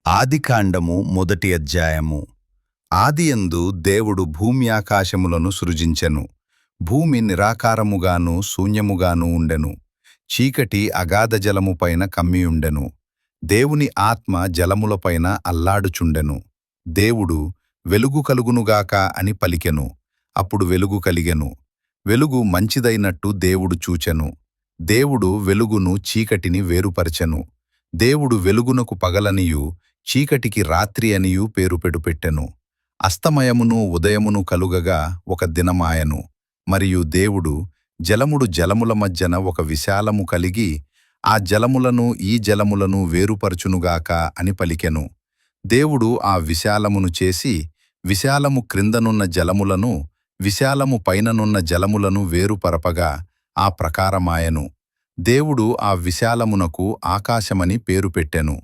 ఆదికాండము మొదటి అధ్యాయము. ఆదియందు దేవుడు భూమి ఆకాశములను సృజించెను. భూమి నిరాకారముగాను శూన్యముగాను ఉండెను. చీకటి అగాధ జలము పైన కమ్మియుండెను. దేవుని ఆత్మ జలములపైన అల్లాడుచుండెను. దేవుడు వెలుగు కలుగునుగాక అని పలికెను. అప్పుడు వెలుగు కలిగెను. వెలుగు మంచిదైనట్టు దేవుడు చూచెను. దేవుడు వెలుగును చీకటిని వేరుపరచెను. దేవుడు వెలుగునకు పగలనియు చీకటికి రాత్రి అనియు పేరు పెట్టెను. అస్తమయమును ఉదయమును కలుగగా ఒక దినమాయను. మరియు దేవుడు జలముల మధ్యన ఒక విశాలము కలిగి ఆ జలములను ఈ జలములను వేరుపరచునుగాక అని పలికెను. దేవుడు ఆ విశాలమును చేసి విశాలము క్రిందనున్న జలములను విశాలము పైననున్న జలములను వేరుపరపగా ఆ ప్రకారమాయను. దేవుడు ఆ విశాలమునకు ఆకాశమని పేరు పెట్టెను.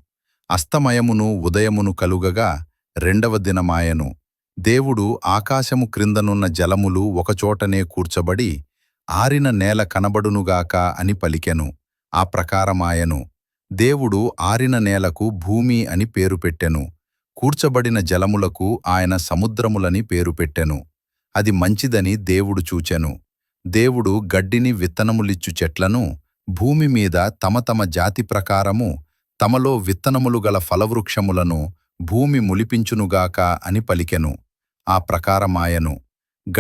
అస్తమయమును ఉదయమును కలుగగా రెండవ దినమాయెను. దేవుడు ఆకాశము క్రిందనున్న జలములు ఒకచోటనే కూర్చబడి ఆరిన నేల కనబడునుగాక అని పలికెను. ఆ ప్రకారమాయెను. దేవుడు ఆరిన నేలకు భూమి అని పేరు పెట్టెను. కూర్చబడిన జలములకు ఆయన సముద్రములని పేరు పెట్టెను. అది మంచిదని దేవుడు చూచెను. దేవుడు గడ్డిని విత్తనములిచ్చు చెట్లను భూమి మీద తమ తమ జాతి ప్రకారము తమలో విత్తనములు గల ఫలవృక్షములను భూమి ములిపించునుగాక అని పలికెను. ఆ ప్రకారమాయెను.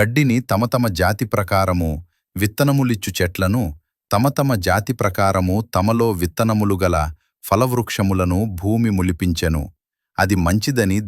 గడ్డిని తమ తమ జాతి ప్రకారము విత్తనములిచ్చు చెట్లను తమ తమ జాతి ప్రకారము తమలో విత్తనములు గల ఫలవృక్షములను భూమి ములిపించెను. అది మంచిదని